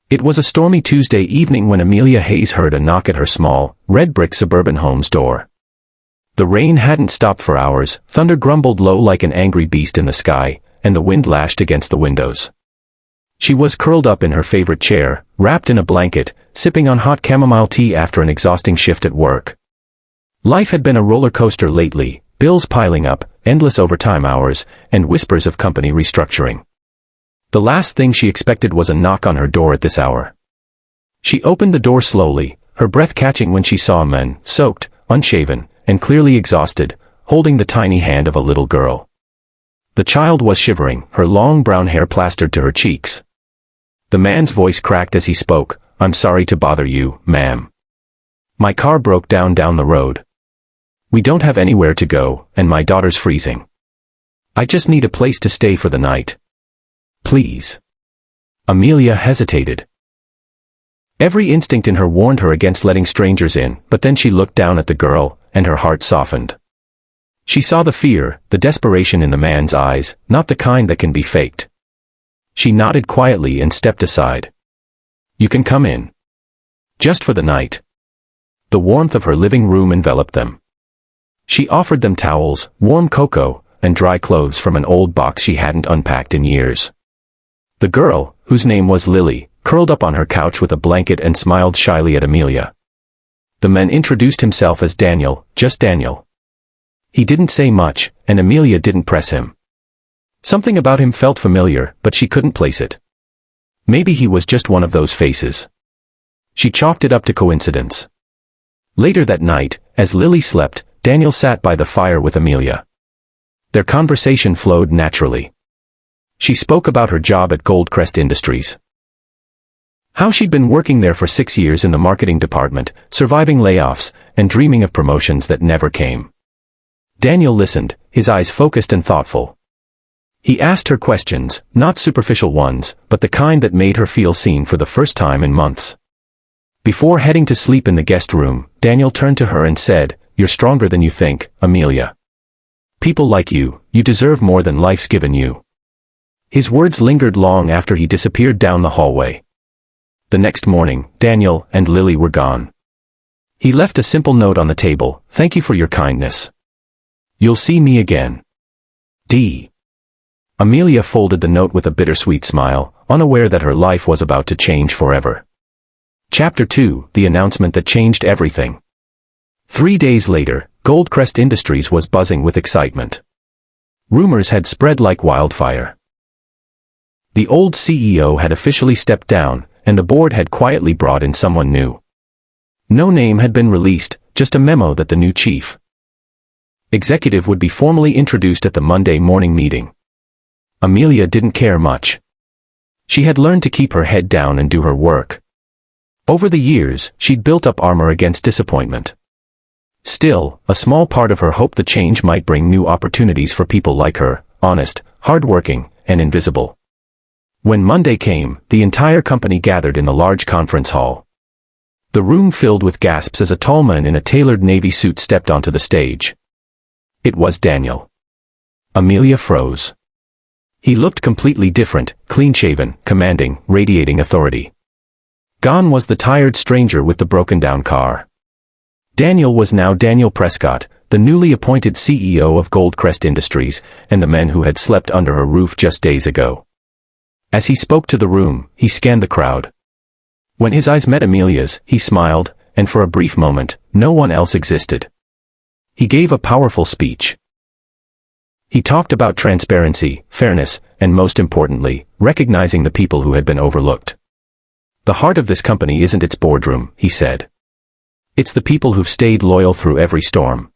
It was a stormy Tuesday evening when Amelia Hayes heard a knock at her small, red-brick suburban home's door. The rain hadn't stopped for hours, thunder grumbled low like an angry beast in the sky, and the wind lashed against the windows. She was curled up in her favorite chair, wrapped in a blanket, sipping on hot chamomile tea after an exhausting shift at work. Life had been a roller coaster lately, bills piling up, endless overtime hours, and whispers of company restructuring. The last thing she expected was a knock on her door at this hour. She opened the door slowly, her breath catching when she saw a man, soaked, unshaven, and clearly exhausted, holding the tiny hand of a little girl. The child was shivering, her long brown hair plastered to her cheeks. The man's voice cracked as he spoke, "I'm sorry to bother you, ma'am. My car broke down the road. We don't have anywhere to go, and my daughter's freezing. I just need a place to stay for the night. Please." Amelia hesitated. Every instinct in her warned her against letting strangers in, but then she looked down at the girl, and her heart softened. She saw the fear, the desperation in the man's eyes, not the kind that can be faked. She nodded quietly and stepped aside. "You can come in. Just for the night." The warmth of her living room enveloped them. She offered them towels, warm cocoa, and dry clothes from an old box she hadn't unpacked in years. The girl, whose name was Lily, curled up on her couch with a blanket and smiled shyly at Amelia. The man introduced himself as Daniel, just Daniel. He didn't say much, and Amelia didn't press him. Something about him felt familiar, but she couldn't place it. Maybe he was just one of those faces. She chalked it up to coincidence. Later that night, as Lily slept, Daniel sat by the fire with Amelia. Their conversation flowed naturally. She spoke about her job at Goldcrest Industries. How she'd been working there for 6 years in the marketing department, surviving layoffs, and dreaming of promotions that never came. Daniel listened, his eyes focused and thoughtful. He asked her questions, not superficial ones, but the kind that made her feel seen for the first time in months. Before heading to sleep in the guest room, Daniel turned to her and said, "You're stronger than you think, Amelia. People like you deserve more than life's given you." His words lingered long after he disappeared down the hallway. The next morning, Daniel and Lily were gone. He left a simple note on the table, "Thank you for your kindness. You'll see me again. D." Amelia folded the note with a bittersweet smile, unaware that her life was about to change forever. Chapter 2, The Announcement That Changed Everything. 3 days later, Goldcrest Industries was buzzing with excitement. Rumors had spread like wildfire. The old CEO had officially stepped down, and the board had quietly brought in someone new. No name had been released, just a memo that the new chief executive would be formally introduced at the Monday morning meeting. Amelia didn't care much. She had learned to keep her head down and do her work. Over the years, she'd built up armor against disappointment. Still, a small part of her hoped the change might bring new opportunities for people like her, honest, hardworking, and invisible. When Monday came, the entire company gathered in the large conference hall. The room filled with gasps as a tall man in a tailored navy suit stepped onto the stage. It was Daniel. Amelia froze. He looked completely different, clean-shaven, commanding, radiating authority. Gone was the tired stranger with the broken-down car. Daniel was now Daniel Prescott, the newly appointed CEO of Goldcrest Industries, and the man who had slept under her roof just days ago. As he spoke to the room, he scanned the crowd. When his eyes met Amelia's, he smiled, and for a brief moment, no one else existed. He gave a powerful speech. He talked about transparency, fairness, and most importantly, recognizing the people who had been overlooked. "The heart of this company isn't its boardroom," he said. "It's the people who've stayed loyal through every storm.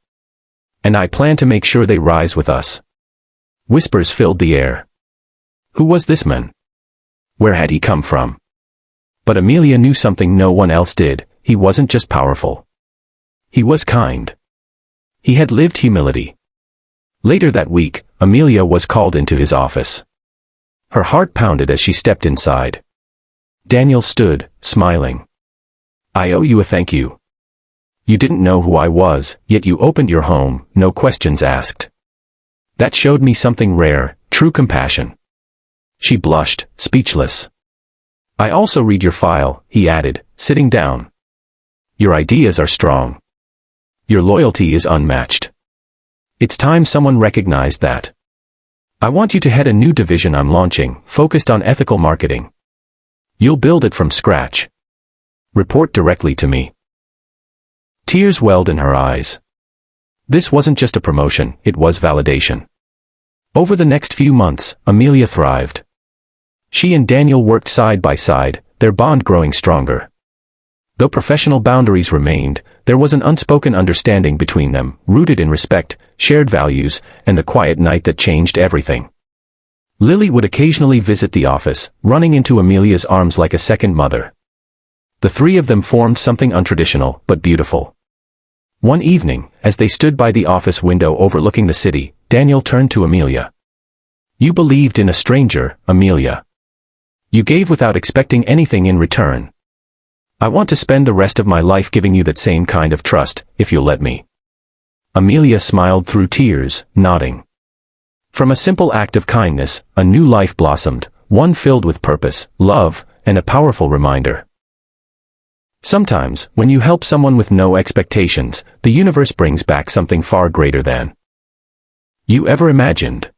And I plan to make sure they rise with us." Whispers filled the air. Who was this man? Where had he come from? But Amelia knew something no one else did. He wasn't just powerful. He was kind. He had lived humility. Later that week, Amelia was called into his office. Her heart pounded as she stepped inside. Daniel stood, smiling. "I owe you a thank you. You didn't know who I was, yet you opened your home, no questions asked. That showed me something rare, true compassion." She blushed, speechless. I also read your file, he added, sitting down. Your ideas are strong. Your loyalty is unmatched. It's time someone recognized that. I want you to head a new division I'm launching, focused on ethical marketing. You'll build it from scratch. Report directly to me. Tears welled in her eyes. This wasn't just a promotion, it was validation. Over the next few months, Amelia thrived. She and Daniel worked side by side, their bond growing stronger. Though professional boundaries remained, there was an unspoken understanding between them, rooted in respect, shared values, and the quiet night that changed everything. Lily would occasionally visit the office, running into Amelia's arms like a second mother. The three of them formed something untraditional, but beautiful. One evening, as they stood by the office window overlooking the city, Daniel turned to Amelia. You believed in a stranger, Amelia. You gave without expecting anything in return. I want to spend the rest of my life giving you that same kind of trust, if you'll let me. Amelia smiled through tears, nodding. From a simple act of kindness, a new life blossomed, one filled with purpose, love, and a powerful reminder. Sometimes, when you help someone with no expectations, the universe brings back something far greater than you ever imagined.